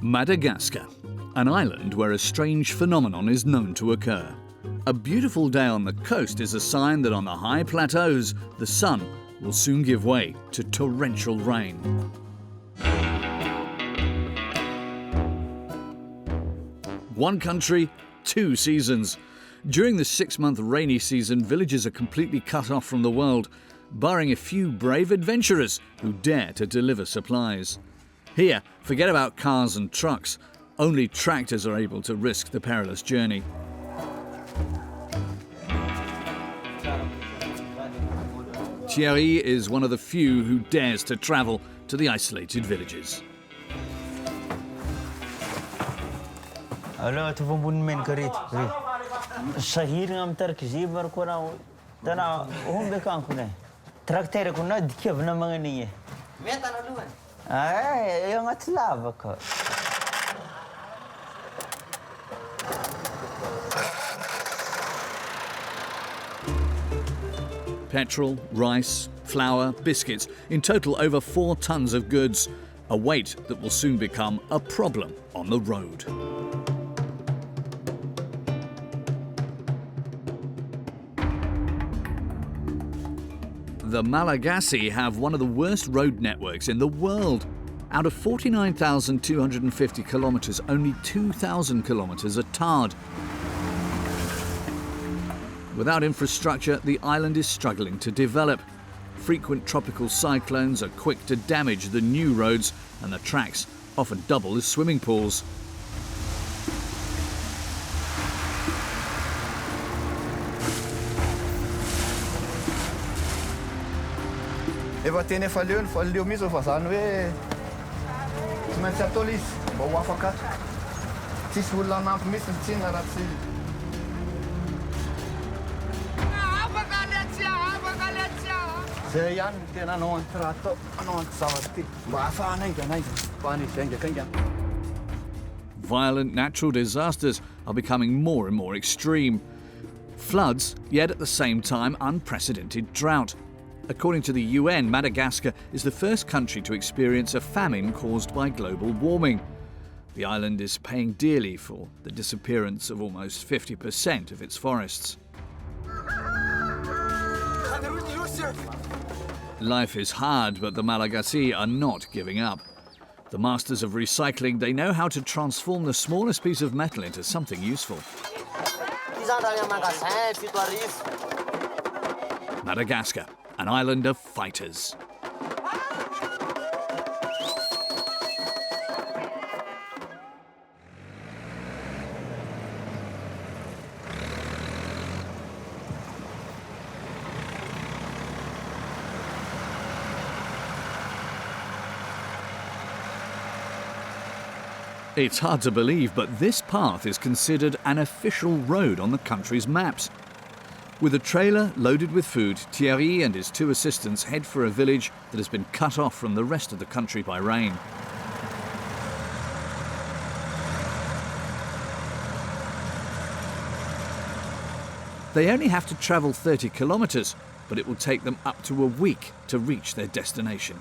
Madagascar, an island where a strange phenomenon is known to occur. A beautiful day on the coast is a sign that on the high plateaus, the sun will soon give way to torrential rain. One country, two seasons. During the 6-month rainy season, villages are completely cut off from the world, barring a few brave adventurers who dare to deliver supplies. Here, forget about cars and trucks. Only tractors are able to risk the perilous journey. Thierry is one of the few who dares to travel to the isolated villages. Alo, tu vou bun men karit. Shahir ngam tark jibar kona tana hum bekan kuna. Traktor kuna dikab na mga niye. Meta na luan. Ay, yung atlava ko. Petrol, rice, flour, biscuits, in total over 4 tons of goods, a weight that will soon become a problem on the road. The Malagasy have one of the worst road networks in the world. Out of 49,250 kilometres, only 2,000 kilometres are tarred. Without infrastructure, the island is struggling to develop. Frequent tropical cyclones are quick to damage the new roads, and the tracks often double as swimming pools. Violent natural disasters are becoming more and more extreme. Floods, yet at the same time unprecedented drought. According to the UN, Madagascar is the first country to experience a famine caused by global warming. The island is paying dearly for the disappearance of almost 50% of its forests. Life is hard, but the Malagasy are not giving up. The masters of recycling, they know how to transform the smallest piece of metal into something useful. Madagascar, an island of fighters. It's hard to believe, but this path is considered an official road on the country's maps. With a trailer loaded with food, Thierry and his 2 assistants head for a village that has been cut off from the rest of the country by rain. They only have to travel 30 kilometres, but it will take them up to a week to reach their destination.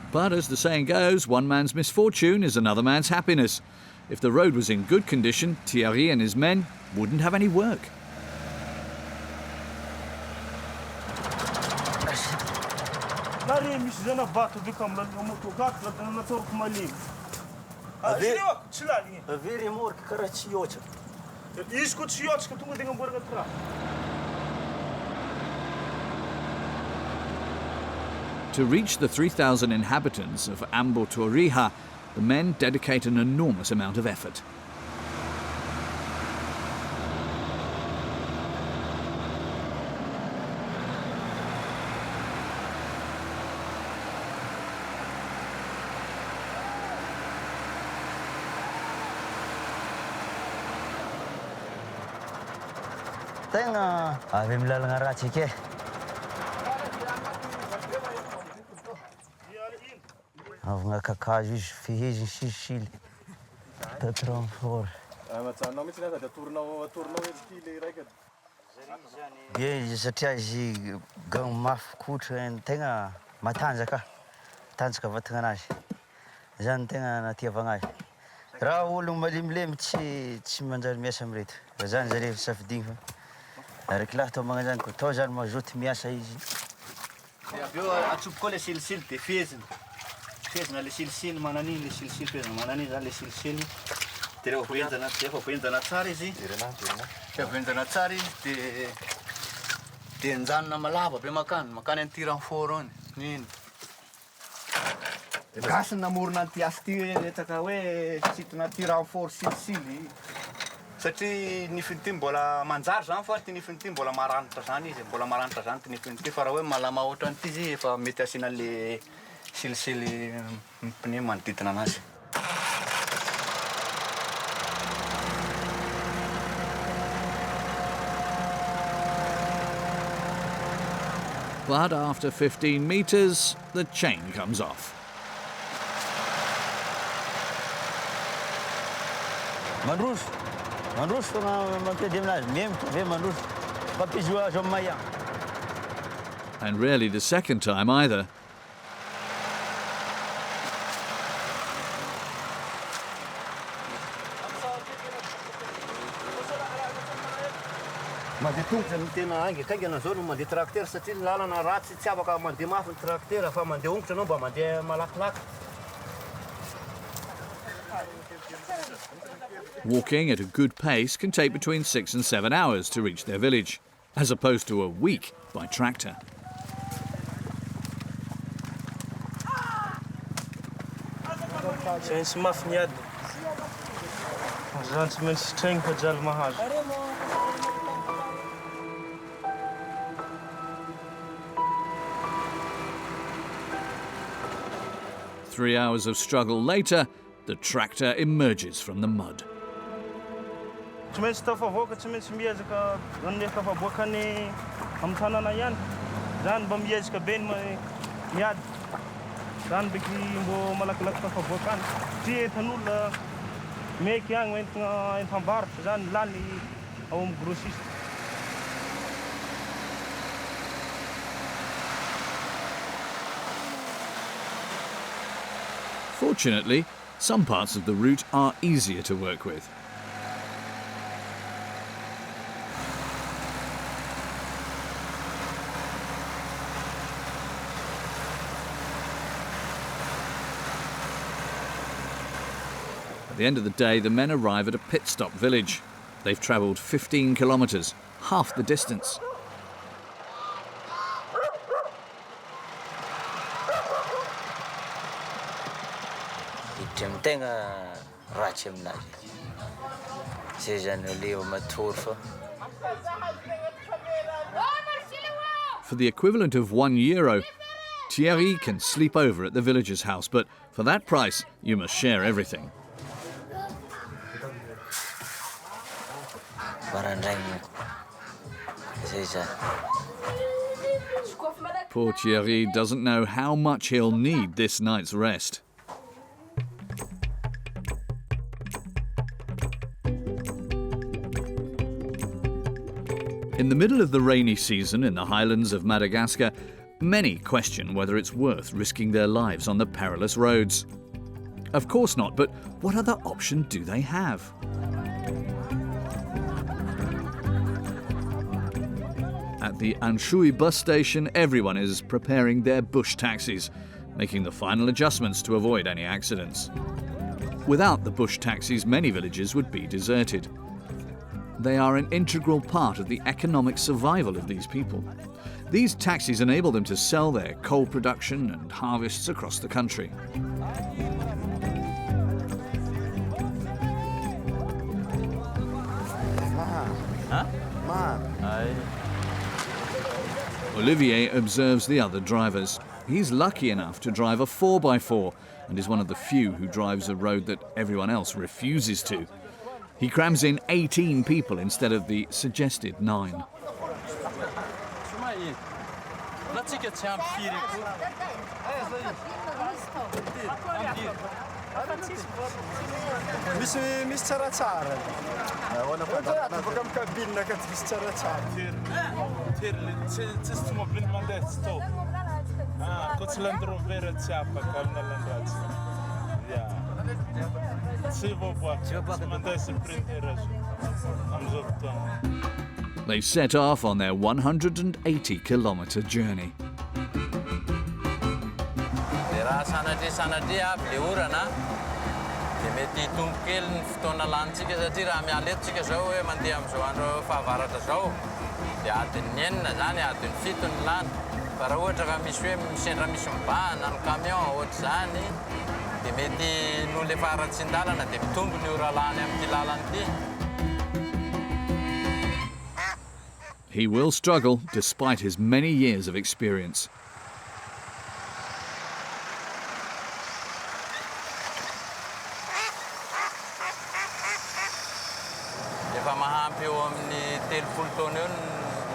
But as the saying goes, one man's misfortune is another man's happiness. If the road was in good condition, Thierry and his men wouldn't have any work. To reach the 3,000 inhabitants of Ambotoriha, the men dedicate an enormous amount of effort. Tenga, avem la ngarachi ke. Avunga kakajus fihi shishil. Tatron for. Ye satria izy gagny mafy kotra ny tegna matanjaka tanjaka vatagna anazy zany ny tegna natiavagna azy raha olo malemilemy tsy manjary miasa amireto zany zareo safidigny fa reky lahy tao magna zany ko tao zany mazoty miasa izy avy eo atsopo koa le silisily de fezina le silisily manan'iny le silisily fezina manan'iny zany le silisily de rehefa voenjana tsara izy de enjanona malava be makany amin'ny tirany any niny gasy namorona an'ty asy ty etsaka hoe sitona tirany silisily satria nifiny ty mbola manjary zany fa ty nifiny ty mbola maranitra zany izy ty nifiny ty fa raha hoe malama ohatra an'ity izy efa mety asina le silisily pneu manodidina anazy. But after 15 meters, the chain comes off. Mandroso fa mampiady aminazy memitra ve mandroso papizoa azo am'mayan. And rarely the second time either. Mandeha tongotra no tena aingakaingana zao no mandeha tracteur satria ny lalana ratsy tsy afaka mandeha mafy ny tracteur fa mandeha ongotra anao mba mandeha malakilaky. Walking at a good pace can take between 6 and 7 hours to reach their village, as opposed to a week by tractor. Tsy mafy niady. Zany tsy maintsy sitraigny fa jalo mahazo. 3 hours of struggle later, the tractor emerges from the mud. Tsy maintsy tafavoaka, tsy maintsy miezaka zany efa faboakany amin'ny tanàna ihany. Zany mba miezaka be ny miady. Zany beky mbo malakilaky tafavoakany. Ty entan'olona meky agny entina entam-barotra zany lany ao amin'ny grossiste. Fortunately, some parts of the route are easier to work with. At the end of the day, the men arrive at a pit stop village. They've travelled 15 kilometres, half the distance. For the equivalent of €1, Thierry can sleep over at the villager's house, but for that price, you must share everything. Poor Thierry doesn't know how much he'll need this night's rest. In the middle of the rainy season in the highlands of Madagascar, many question whether it's worth risking their lives on the perilous roads. Of course not, but what other option do they have? At the Anshui bus station, everyone is preparing their bush taxis, making the final adjustments to avoid any accidents. Without the bush taxis, many villages would be deserted. They are an integral part of the economic survival of these people. These taxis enable them to sell their coal production and harvests across the country. Olivier observes the other drivers. He's lucky enough to drive a 4x4 and is one of the few who drives a road that everyone else refuses to. He crams in 18 people instead of the suggested 9. Misy tsaratsara. Ahoana fa baka amin'ny cabine ka misy tsaratsara. Thierry, tsisy tomobily mandeha tsy tao. Koa tsy Land Rover tsy afaka amina landratsy. Tsy voaboaka, tsy mandeha sprinter am'izao fotoana. They set off on their 180-kilometre journey. Raha sanatria avy le orana dia mety hitombo kely ny fotoana lanitsika satria raha miala eto tsika zao hoe mandeha amin'izao andro fahavaratra zao dia adiny 9 zany adiny 7 ny lany fa raha ohatra ka misy hoe sendra misy mibahana ny camion ohatra zany dia mety no le faratsindalana dia mitombo ny ora lany amin'ity lalana ity. He will struggle despite his many years of experience. Efa mahampy eo amin'ny 30 taona eo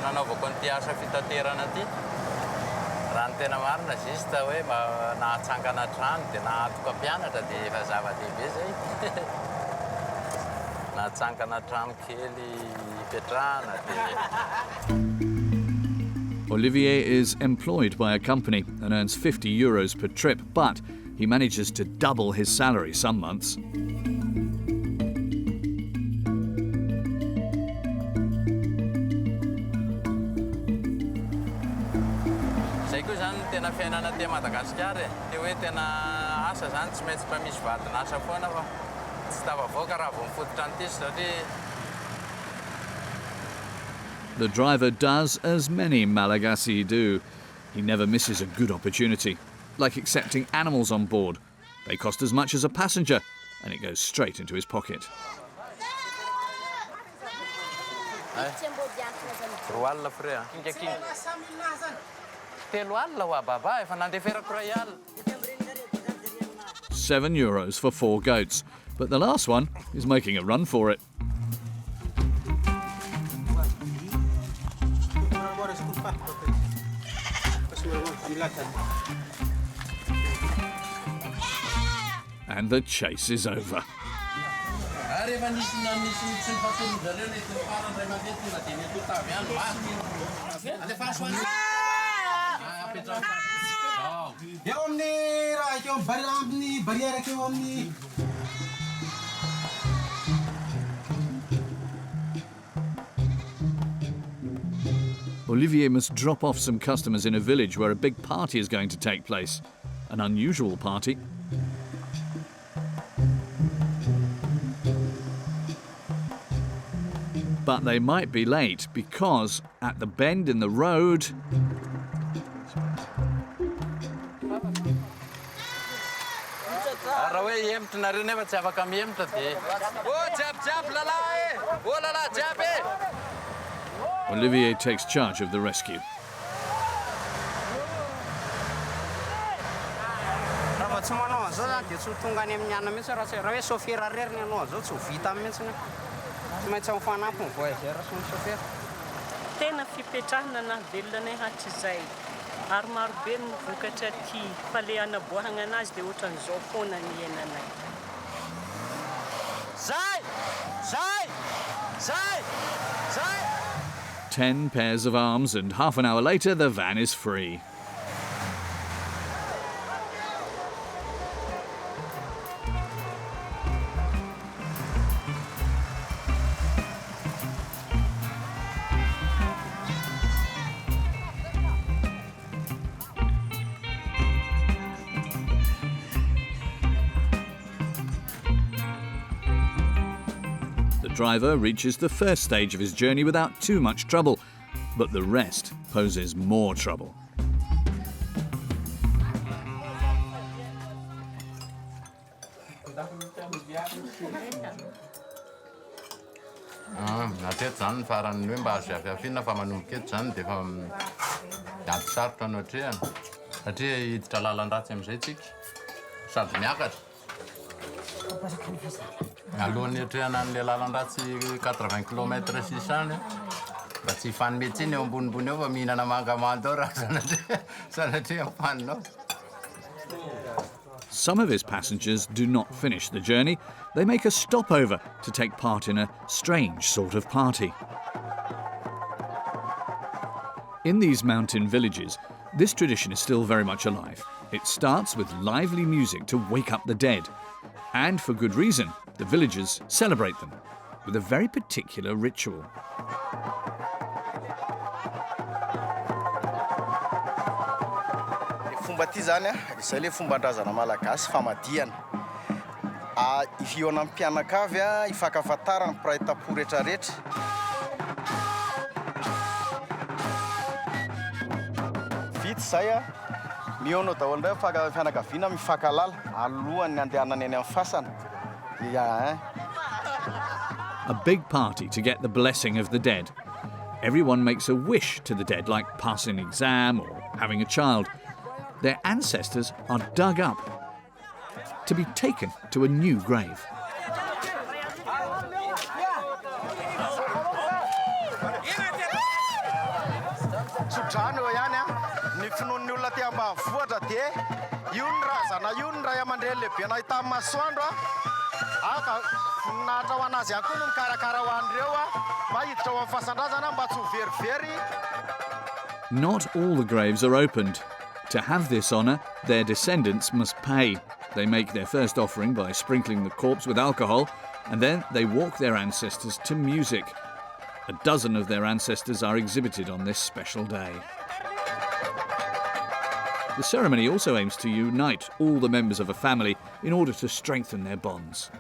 nanaovako an'ity asa fitaterana ity. Raha ny tena marina juste hoe nahatsangana trano dia nahatoka mpianatra dia efa zava-dehibe zay. Nahatsangana trano kely hipetrahana dia. Olivier is employed by a company and earns €50 per trip, but he manages to double his salary some months. Zay koa zany tena fiainana aty Madagascar e. Dia hoe tena asa zany tsy maintsy mba misy vadina asa foana fa tsy tafavoaka raha vao mifototra an'ity satria. The driver does as many Malagasy do. He never misses a good opportunity, like accepting animals on board. They cost as much as a passenger, and it goes straight into his pocket. €7 for 4 goats, but the last one is making a run for it. And the chase is over. Olivier must drop off some customers in a village where a big party is going to take place. An unusual party. But they might be late because at the bend in the road, Olivier takes charge of the rescue. Tena fipetrahana na velona hatrizay ary maro be ny vokatra ty fa le anaboahana anazy dia ohatran'izao foana ny iainanay. Zai! 10 pairs of arms, and half an hour later the van is free. The driver reaches the first stage of his journey without too much trouble, but the rest poses more trouble. Nateto zany farany hoe mba azo afiafiana fa manomboka eto zany dia efa ady sarotra ny ohatrehany satria hiditra lalan-dratsy amin'izay tsika sady miakatra. Alohan'ny ohatrehana an'ilay lalan-dratsy 80 km sisany mba tsy hifanimetsiny eo ambonimbony eo fa mihinana mangamando ao raha sanatria mifaninao. some of his passengers do not finish the journey. They make a stopover to take part in a strange sort of party. In these mountain villages, this tradition is still very much alive. It starts with lively music to wake up the dead. And for good reason, the villagers celebrate them with a very particular ritual. Fomba ty zany izay le fomban-drazana malagasy Famadihana. Iviona amin'ny mpianakavy ifankafantarana mpiray tampo rehetrarehetra. Vita zay mihaona daholo indray fianakaviana mifankalala alohan'ny andehanana eny amin'ny fasana. A big party to get the blessing of the dead. Everyone makes a wish to the dead, like passing an exam or having a child. Their ancestors are dug up to be taken to a new grave. Not all the graves are opened. To have this honour, their descendants must pay. They make their first offering by sprinkling the corpse with alcohol, and then they walk their ancestors to music. A dozen of their ancestors are exhibited on this special day. The ceremony also aims to unite all the members of a family in order to strengthen their bonds.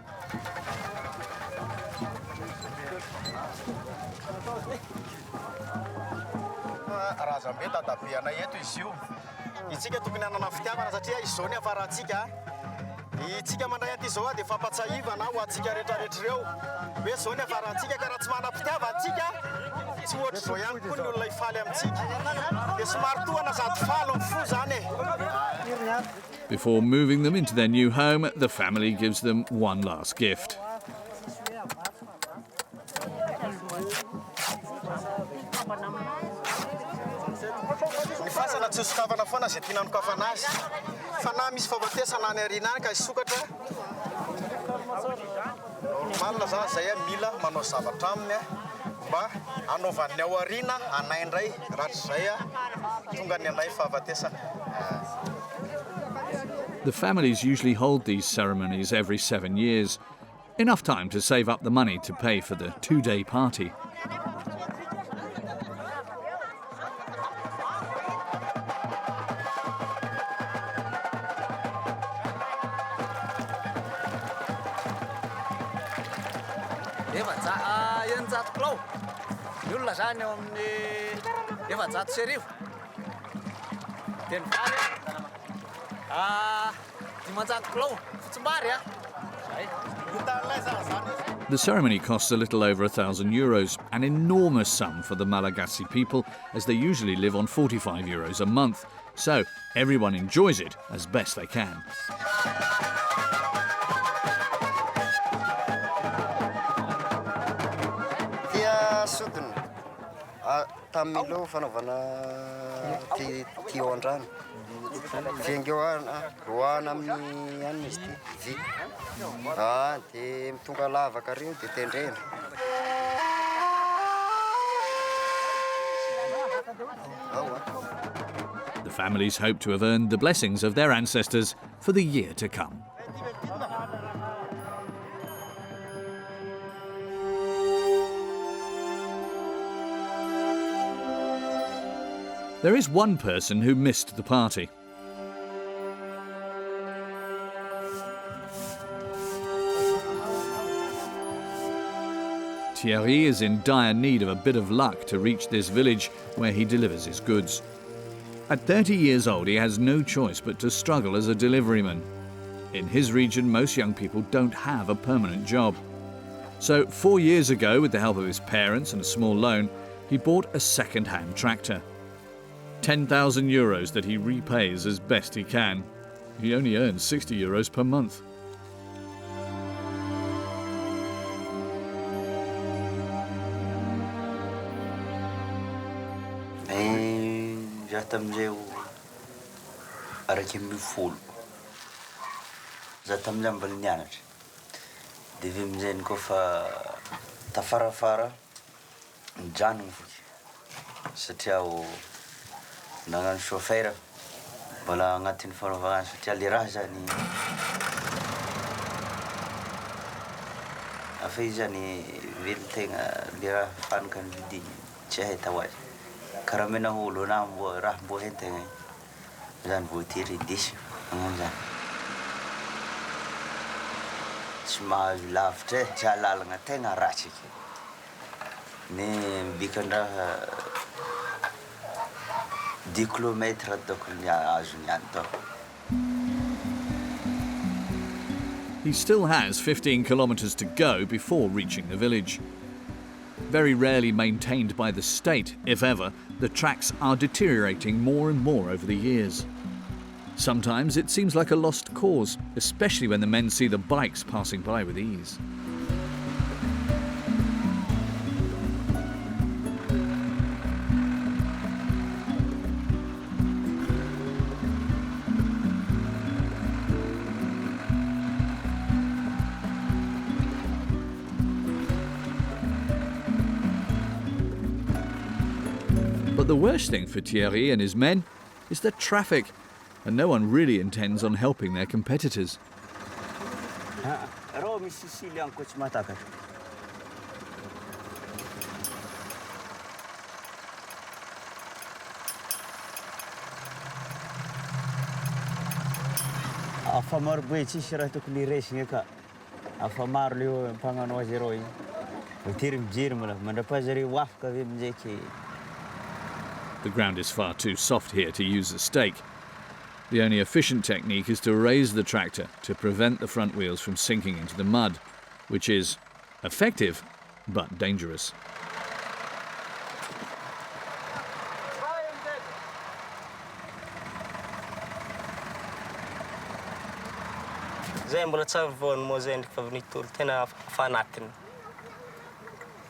Itsika tokony hanana fitiavana satria izao ny afaratsika. Itsika mandray anty izao dia fampatsahivana ho antsika rehetrarehetra ireo. Hoe izao ny afaratsika ka raha tsy manam-pitiavana antsika, tsy ohatra izao ihany koa ny olona hifaly amintsika. Dia somary tohana sady falo ny fo zany e. Before moving them into their new home, the family gives them one last gift. Fasana tsy sokafana foana izay tiana nokafana azy. Fa na misy fahafatesana any aoriana any ka hisokatra. Normalina zany izay mila manao zavatra aminy mba hanaovan'ny ao aoriana anay indray rahatrizay tonga ny anay fahafatesana. The families usually hold these ceremonies every 7 years, enough time to save up the money to pay for the 2-day party. The ceremony costs a little over €1,000, an enormous sum for the Malagasy people, as they usually live on €45 a month. So everyone enjoys it as best they can. Tamilo fanaovana tiondrano. Viengeo roana amin'ny any izy ty. Dia mitonga lavaka reo dia tendrena. The families hope to have earned the blessings of their ancestors for the year to come. There is one person who missed the party. Thierry is in dire need of a bit of luck to reach this village where he delivers his goods. At 30 years old, he has no choice but to struggle as a deliveryman. In his region, most young people don't have a permanent job. So 4 years ago, with the help of his parents and a small loan, he bought a second-hand tractor. €10,000 that he repays as best he can. He only earns €60 per month. za tamin'izay mbola nianatra. Dia avy amin'izay kofa tafarafara nijanona foky satria nagnano chauffeur mbola agnatin'ny fanovagna satria le raha zany afa izy zany velon-tegna le raha fanaka ny vidigny tsy hay tao azy karaha mena olo na raha mbo hain-tegna zany voatery indesy magnano zany tsy mahazo lavitra e tsy alalagna tegna ratsy eky ny mbikan-draha 10 kilomètres tokony azo niany tao. He still has 15 kilometres to go before reaching the village. Very rarely maintained by the state, if ever, the tracks are deteriorating more and more over the years. Sometimes it seems like a lost cause, especially when the men see the bikes passing by with ease. But the worst thing for Thierry and his men is the traffic, and no one really intends on helping their competitors. Afa maro be tsisy raha tokony resina ka. Afa maro leo mpagnano azy reo igny. Voatery mijery mala mandrapaha-zareo afaka avy amin'izay. The ground is far too soft here to use a stake. The only efficient technique is to raise the tractor to prevent the front wheels from sinking into the mud, which is effective but dangerous. Zay mbola tsy voany moa zay fa vinitolo tena fanatiny.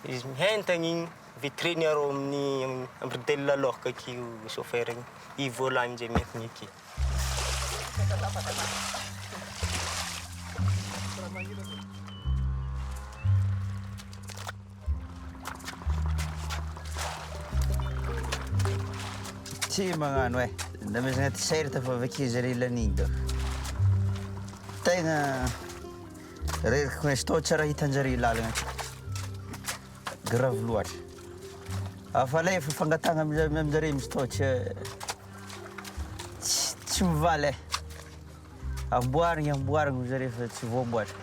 Izy mihentagna igny vitrine arô amin'ny ambridelina lohaka aky chauffeur igny. I volant zay mientagna aky. Tsy magnano e. Namezana ty serta fa avake zareo laniny dô. Tegna reraka hoe stô tsara hitan-jareo lalagna aty. Grave loatra. Afa lay efa fangatagna amin'jareo misy tao tsy mivaly e. Amboarigny zareo fa tsy voamboatra.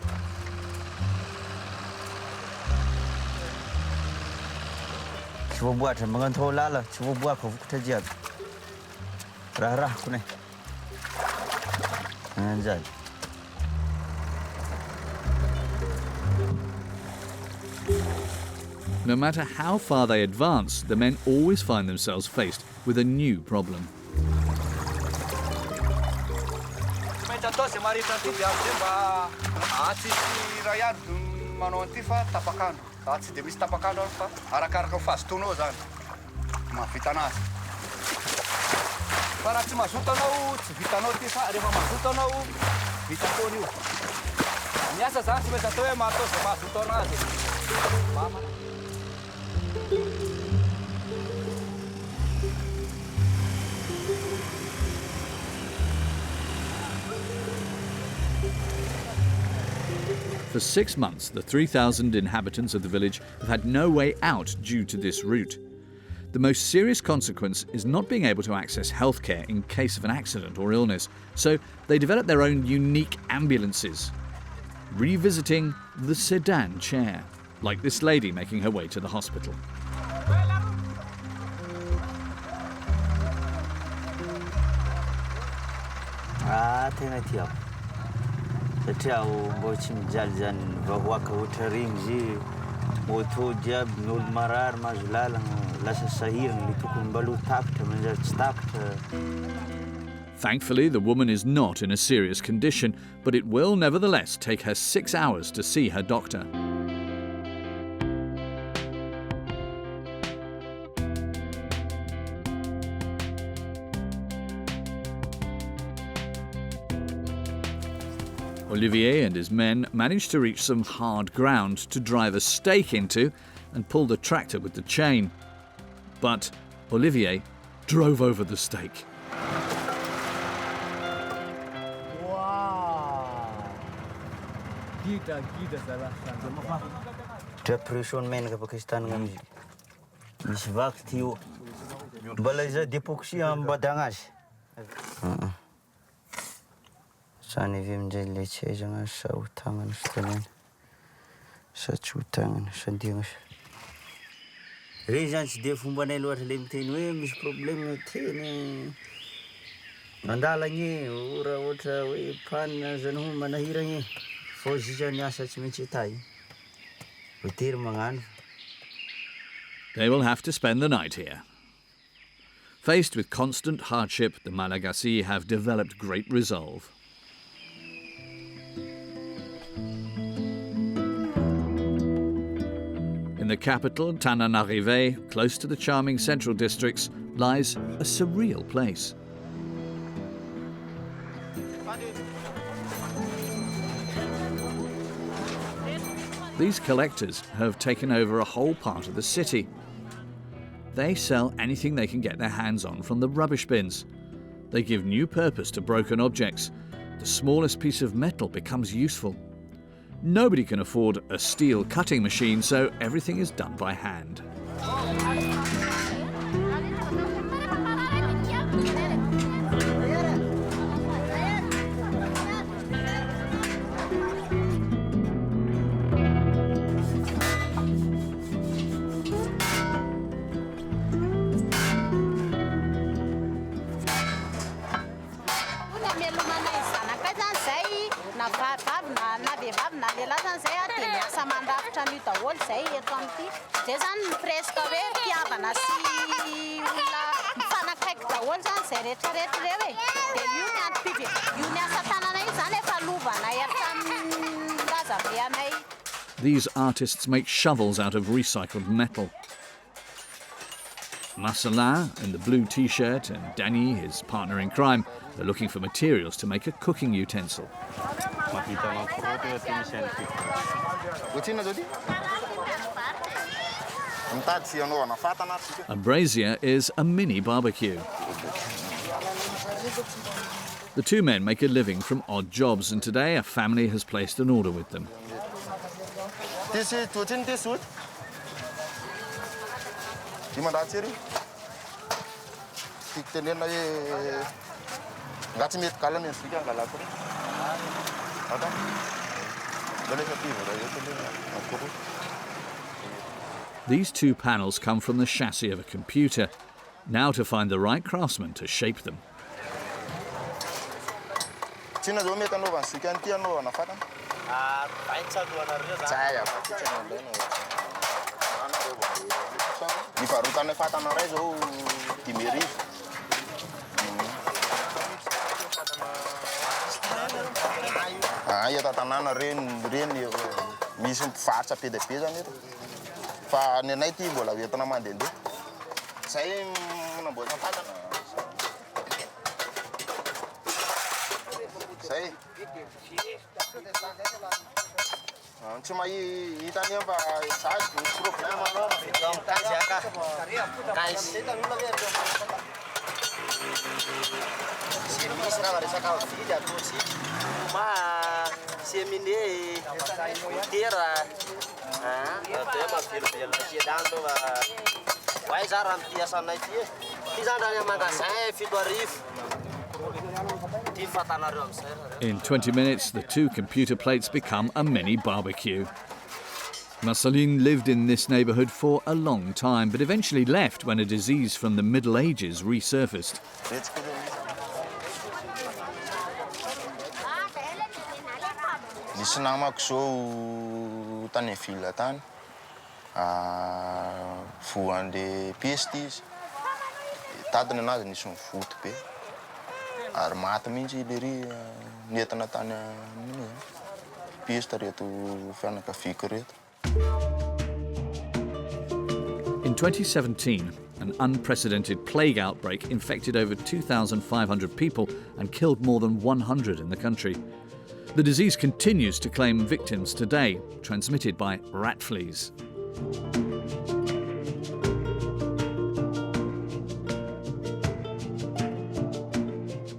Tsy voamboatra, magnantao lala, tsy voaboaka vokatra jiaby. Raharaha ne. Anjali. No matter how far they advance, the men always find themselves faced with a new problem. Tsy dia misy tapakandro fa arakaraka ny fahazotoanao zany mahavita anazy. Fa raha tsy mazoto anao, tsy vitanao ty fa rehefa mazoto anao, vita foana io. Miasa zany tsy maintsy atao hoe mahatao zay mahazoto anazy. For 6 months, the 3,000 inhabitants of the village have had no way out due to this route. The most serious consequence is not being able to access healthcare in case of an accident or illness, so they develop their own unique ambulances, revisiting the sedan chair, like this lady making her way to the hospital. Tena tiako. Satria mbo tsy mijaly zany vahoaka ohatra regny izy moto jiaby ny olo marary mahazo lalagna lasa sahirana le tokony mbaloha takatra manjary tsy takatra. Thankfully, the woman is not in a serious condition, but it will nevertheless take her 6 hours to see her doctor. Olivier and his men managed to reach some hard ground to drive a stake into and pull the tractor with the chain. But Olivier drove over the stake. Depression men ka Pakistan ngam misy vaky ty io. Mbala iza depoxy ambadangazy. Sany avy amin'izay le tsy aizana sa ho tagnana sy tanana. Sa tsy ho tagnana sa andiagna sa. Reny zany tsy dia fombanay loatra le miteny hoe misy problème teny mandalagny ora ohatra hoe panina zany ho manahiragny. Fô izy zany asa tsy maintsy atay. Hotery magnano. They will have to spend the night here. Faced with constant hardship, the Malagasy have developed great resolve. In the capital, Antanetibe, close to the charming central districts, lies a surreal place. These collectors have taken over a whole part of the city. They sell anything they can get their hands on from the rubbish bins. They give new purpose to broken objects. The smallest piece of metal becomes useful. Nobody can afford a steel cutting machine, so everything is done by hand. These artists make shovels out of recycled metal. Marcelin, in the blue t-shirt, and Danny, his partner in crime, are looking for materials to make a cooking utensil. A brazier is a mini barbecue. The two men make a living from odd jobs, and today a family has placed an order with them. This is this wood. Thierry. These two panels come from the chassis of a computer. Now to find the right craftsman to shape them. In 20 minutes, the two computer plates become a mini barbecue. Marcelin lived in this neighbourhood for a long time, but eventually left when a disease from the Middle Ages resurfaced. In 2017, an unprecedented plague outbreak infected over 2,500 people and killed more than 100 in the country. The disease continues to claim victims today, transmitted by rat fleas.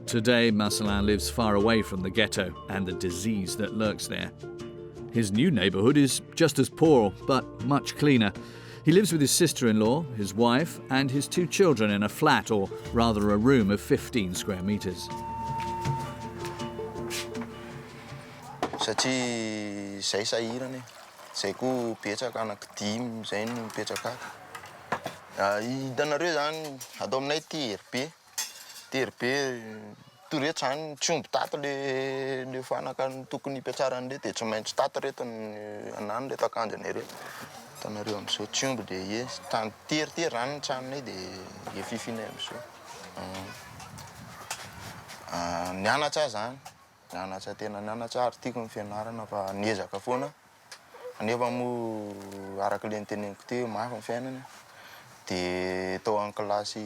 Today, Marcelin lives far away from the ghetto and the disease that lurks there. His new neighbourhood is just as poor, but much cleaner. He lives with his sister-in-law, his wife, and his 2 children in a flat, or rather a room of 15 square metres. Satria zay sahirana zay koa betsaka anankidimy zay no mipetraka ako. Hitanareo zany atao aminay tery be toreto zany tsy omby tato le fanaka tokony hipetrarany reto dia tsy maintsy tato reto anany reto akanjany reto. Hitanareo amin'izao tsy omby dia trano tery zany ny tranonay dia fifinay amin'izao. Nianatra zany. Nianatra tena nianatra ary tiako ny fianarana fa niezaka foana. Nefa moa arak'ilay niteneniko teo mafy ny fiainana. Dia tao amin'ny kilasy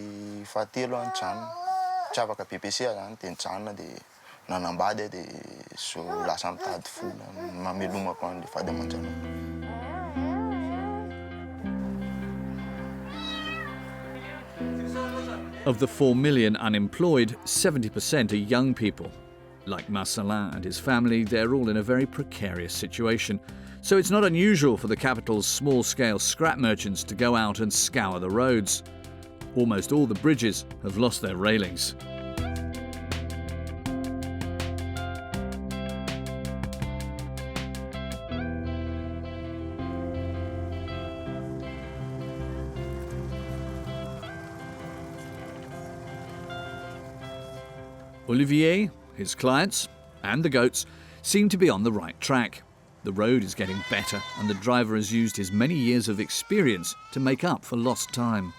fahatelo any tranona. Tsy afaka BBC zany dia nijanona dia nanambady dia so lasa mitady vola mamelomako an'ilay vady aman-janako. Of the 4 million unemployed, 70% are young people. Like Marcelin and his family, they're all in a very precarious situation. So it's not unusual for the capital's small-scale scrap merchants to go out and scour the roads. Almost all the bridges have lost their railings. Olivier, his clients, and the goats seem to be on the right track. The road is getting better, and the driver has used his many years of experience to make up for lost time.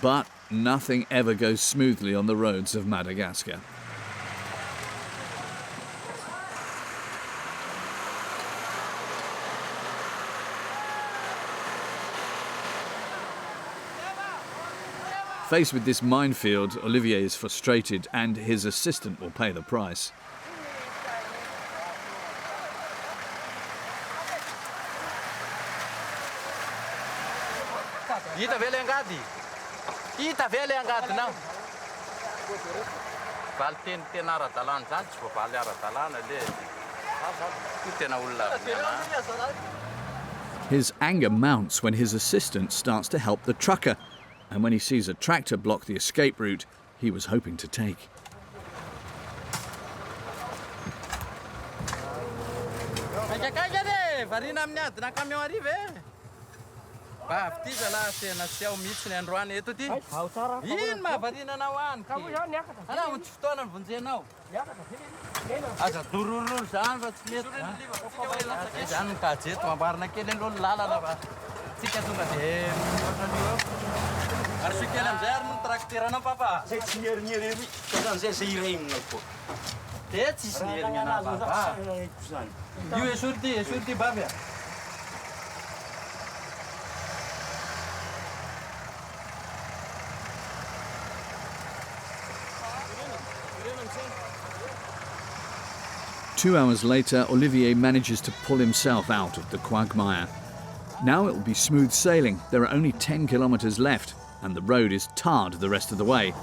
But nothing ever goes smoothly on the roads of Madagascar. Faced with this minefield, Olivier is frustrated, and his assistant will pay the price. His anger mounts when his assistant starts to help the trucker, and when he sees a tractor block the escape route he was hoping to take. Two hours later, Olivier manages to pull himself out of the quagmire. Now it will be smooth sailing. There are only 10 kilometres left, and the road is tarred the rest of the way.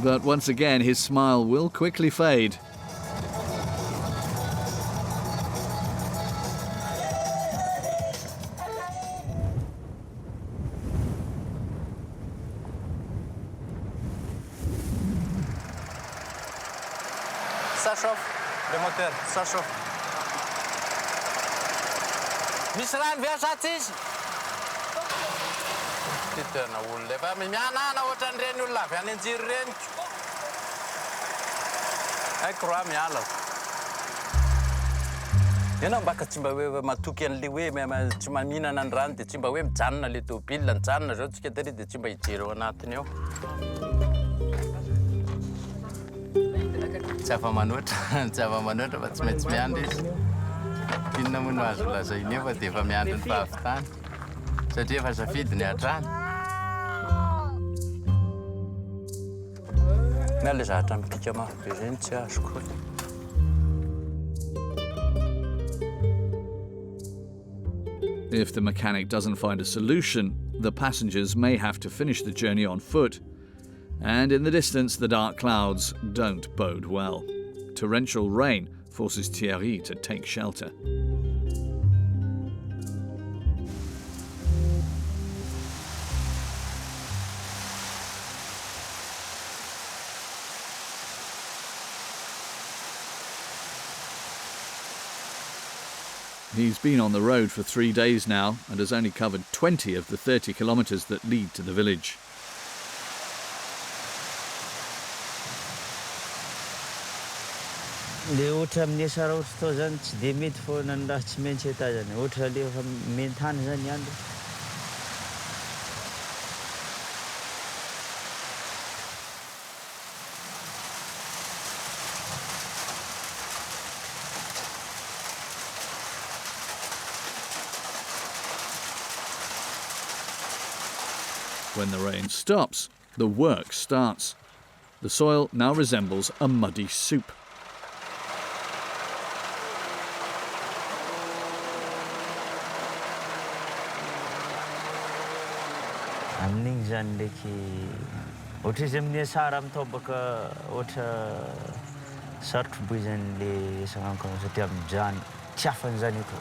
But once again, his smile will quickly fade. Ianao mbaka tsy mba hoe matoky an'le hoe tsy mihinana ny rano dia tsy mba hoe mijanona le tôbila mijanona zao tsika tery dia tsy mba hijery ao anatiny ao. Tsy afa-manoatra fa tsy maintsy miandry izy. Inona moa no azo lazainy eo fa dia efa miandry ny fahavitany satria efa safidy ny hatrany. Na le zavatra mipika mafy be zay tsy azoko. If the mechanic doesn't find a solution, the passengers may have to finish the journey on foot. And in the distance, the dark clouds don't bode well. Torrential rain forces Thierry to take shelter. He's been on the road for 3 days now and has only covered 20 of the 30 kilometres that lead to the village. Le ohatra amin'ny sara ohatra tao zany tsy dia mety foana ny raha tsy maintsy ata zany. Ohatra le efa mentany zany andro. When the rain stops, the work starts. The soil now resembles a muddy soup. Amin'igny zany ndraiky ohatra izy amin'ny sara amin'ny tao baka ohatra sarotro boy zany le sagnanko satria mijano tsy afany zany eto.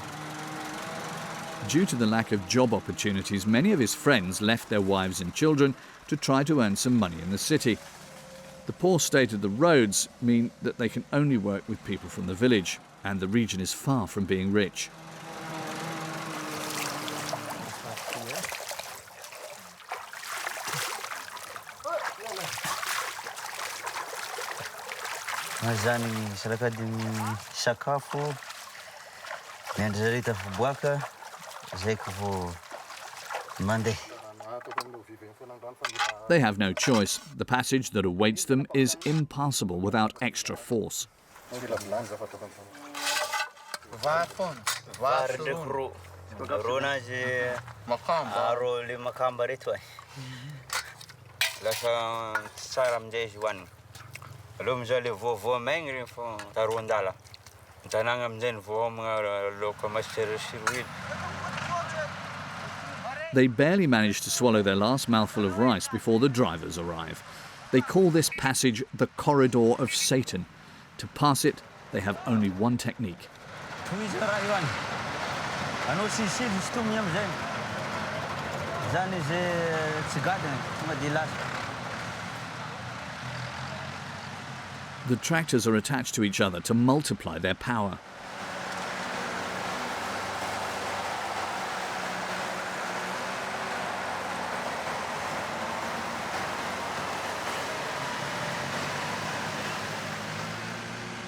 Due to the lack of job opportunities, many of his friends left their wives and children to try to earn some money in the city. The poor state of the roads mean that they can only work with people from the village, and the region is far from being rich. Zany salakady sakafo miandry zareo tafiboaka zay ko vao mandeha. They have no choice. The passage that awaits them is impassable without extra force. They barely manage to swallow their last mouthful of rice before the drivers arrive. They call this passage the corridor of Satan. To pass it, they have only one technique. The tractors are attached to each other to multiply their power.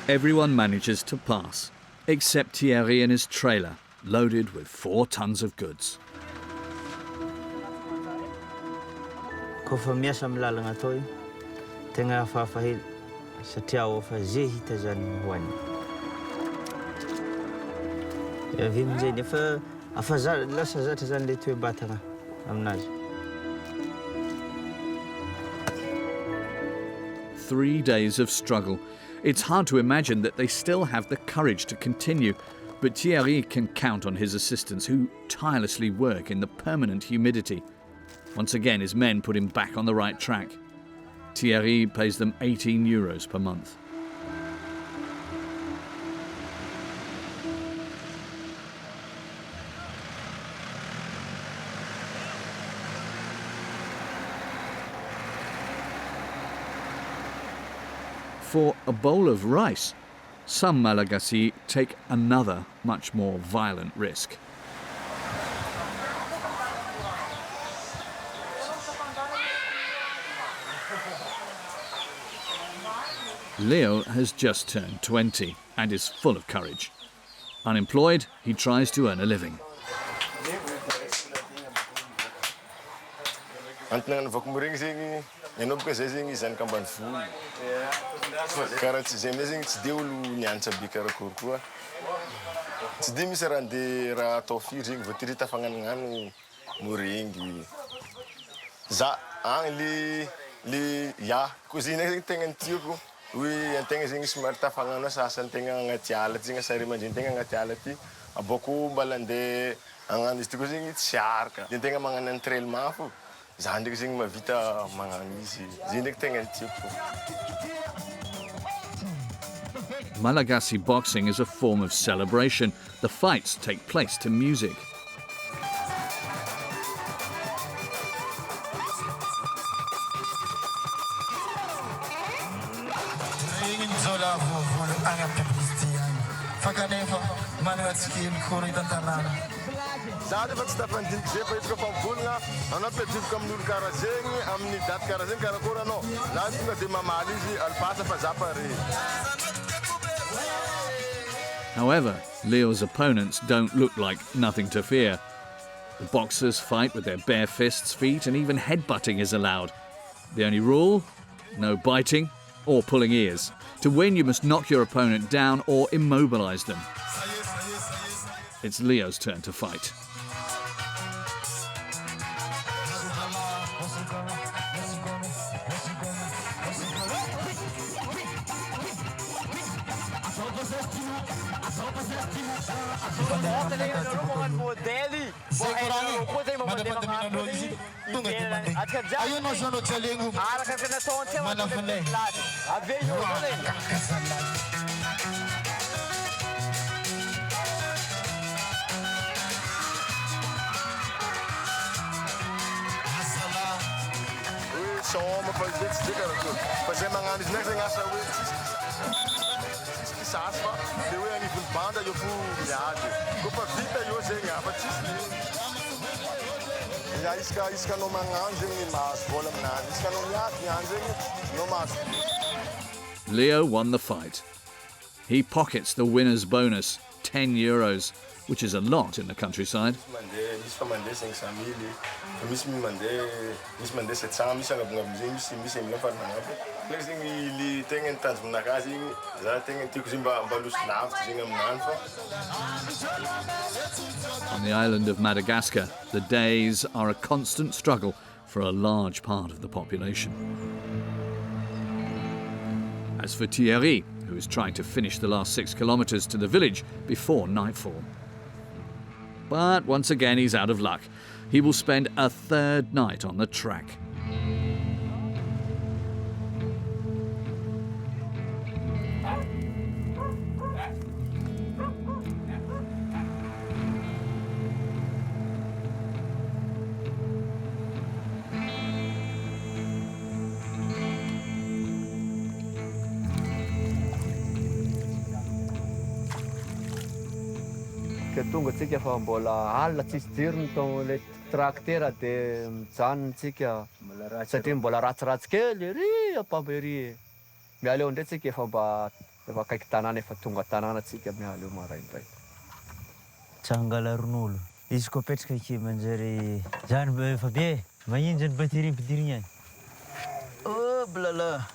Everyone manages to pass, except Thierry and his trailer, loaded with 4 tons of goods. Kofa miasa amin'ny lalagna atao io tegna hafahafa hely satria efa zay hita zany hoany. Avy amin'izay efa lasa zatra zany le toe-batagna aminazy. 3 days of struggle. It's hard to imagine that they still have the courage to continue, but Thierry can count on his assistants who tirelessly work in the permanent humidity. Once again, his men put him back on the right track. Thierry pays them €18 per month. For a bowl of rice, some Malagasy take another, much more violent risk. Leo has just turned 20 and is full of courage. Unemployed, he tries to earn a living. Tsy dia misy raha andeha raha atao firy zegny voatery tafagnanognano morengy. Za agny le ya cousine zegny tegna tiako hoe antegna zegny somary tafagnano sasantegna agnaty ala ty zegny sary aman-drentegna agnaty ala ty aboko mbala andeha agnano izy ty koa zegny tsy araka dia antegna magnano entraînement fo za ndraiky zegny mavita magnano izy zegny ndraiky tegna tiako. Malagasy boxing is a form of celebration. The fights take place to music. Za efa tsy tafandiniky zay fa izy koa fa mivolagna anao ampiadivoka amin'olo karaha zegny amin'ny daty karaha zegny karakory anao na tonga dia mamaly izy alipasa fa za pare. However, Leo's opponents don't look like nothing to fear. The boxers fight with their bare fists, feet, and even headbutting is allowed. The only rule? No biting or pulling ears. To win, you must knock your opponent down or immobilize them. It's Leo's turn to fight. Soma fa izy tsy dia karakory fa zay magnano izy ndraiky zegny asa hoe tsisy kisasy fa dia hoe agnivony banda io fo miady koa fa vita io zegny afa tsisy ya isaka anao magnano zegny mahazo vola aminany isaka anao miady niany zegny anao mahazo. Leo won the fight. He pockets the winner's bonus, €10, which is a lot in the countryside. Misy fa mandeha 500 000 misy mandeha 700 misy agnabongaby zegny misy 1 million fa magnaby ndraiky zegny le tegna nitanjona zegny za tegna tiako zegny mba loso lavitra zegny aminany fa. On the island of Madagascar, the days are a constant struggle for a large part of the population. As for Thierry, who is trying to finish the last 6 kilometres to the village before nightfall. But once again, he's out of luck. He will spend a third night on the track. Tonga tsika fa mbola alina tsisy jirony tao le tracteur dia mijanona tsika satria mbola ratsiratsy kely ery ampambo ery miala eo ndray tsika efa akaiky tanàna efa tonga tanàna tsika miala eo maraindray. Tsy hangala ronono izy koa petraka ake manjary zany efa be magnino zany batterie mpidirigny any. Oh blala.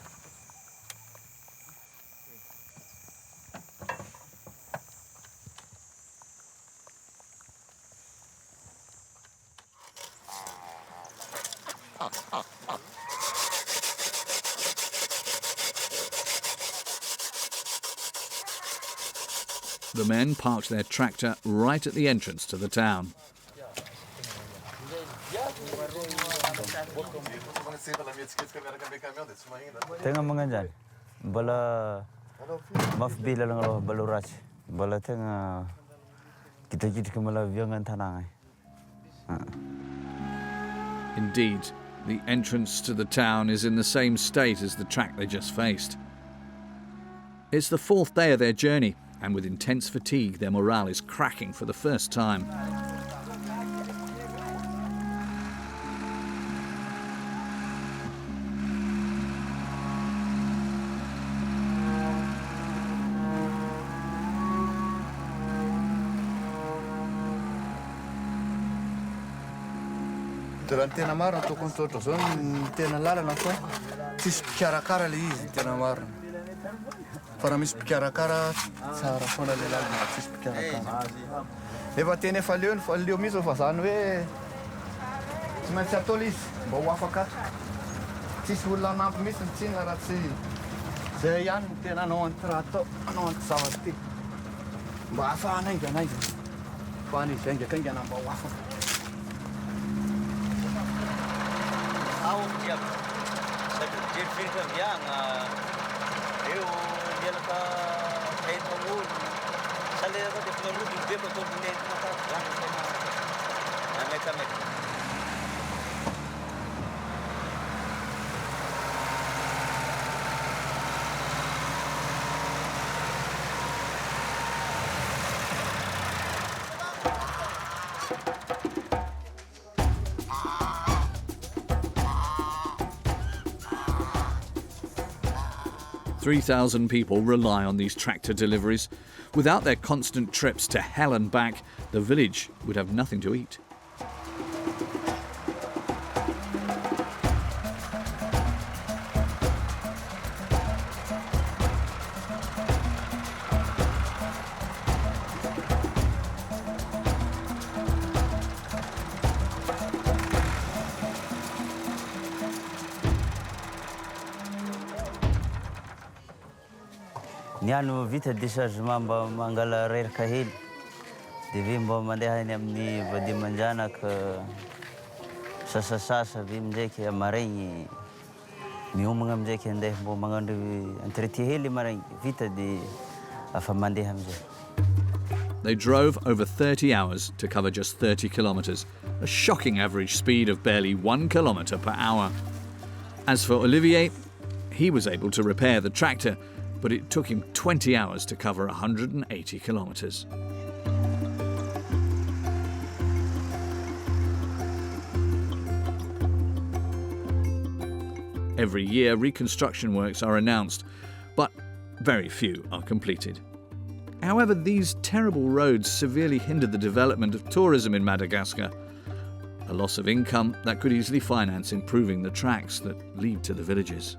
The men parked their tractor right at the entrance to the town. Tenga mga dyan. Bala mafbila lang alo balurach. Bala tenga kita malavyang antanangay. Indeed, the entrance to the town is in the same state as the track they just faced. It's the 4th day of their journey, and with intense fatigue, their morale is cracking for the first time. Raha ny tena marina tokony tsotra zao ny tena lalana fa tsisy mpikarakara le izy tena marina. Fa raha misy mpikarakara tsara foana le lalana raha tsisy mpikarakara. Efa teny efa leo mihitsy fa zany hoe tsy maintsy atao le izy mba ho afaka tsisy olona anampy mihitsy mitsinga raha tsy zay ihany no tena anao anty raha atao anao anty zavatra ty mba ahafahana aingana ahafahana izy aingakaingana mba ho afaka. Ao dia satu dia filter yang eu dia kain pemul salera ko de pemul di dia betul betul mata dan sama kami. 3,000 people rely on these tractor deliveries. Without their constant trips to hell and back, the village would have nothing to eat. Niano vita déchargement mba mangala reraka hely dia ve mba mandeha any amin'ny vady manjanaka sasasasa ve amindraiky amaraigny miomagna amindraiky andeha mba magnandro entretien hely maraigny vita dia afa mandeha amin'izay. They drove over 30 hours to cover just 30 kilometres, a shocking average speed of barely 1 kilometre per hour. As for Olivier, he was able to repair the tractor, but it took him 20 hours to cover 180 kilometres. Every year, reconstruction works are announced, but very few are completed. However, these terrible roads severely hindered the development of tourism in Madagascar, a loss of income that could easily finance improving the tracks that lead to the villages.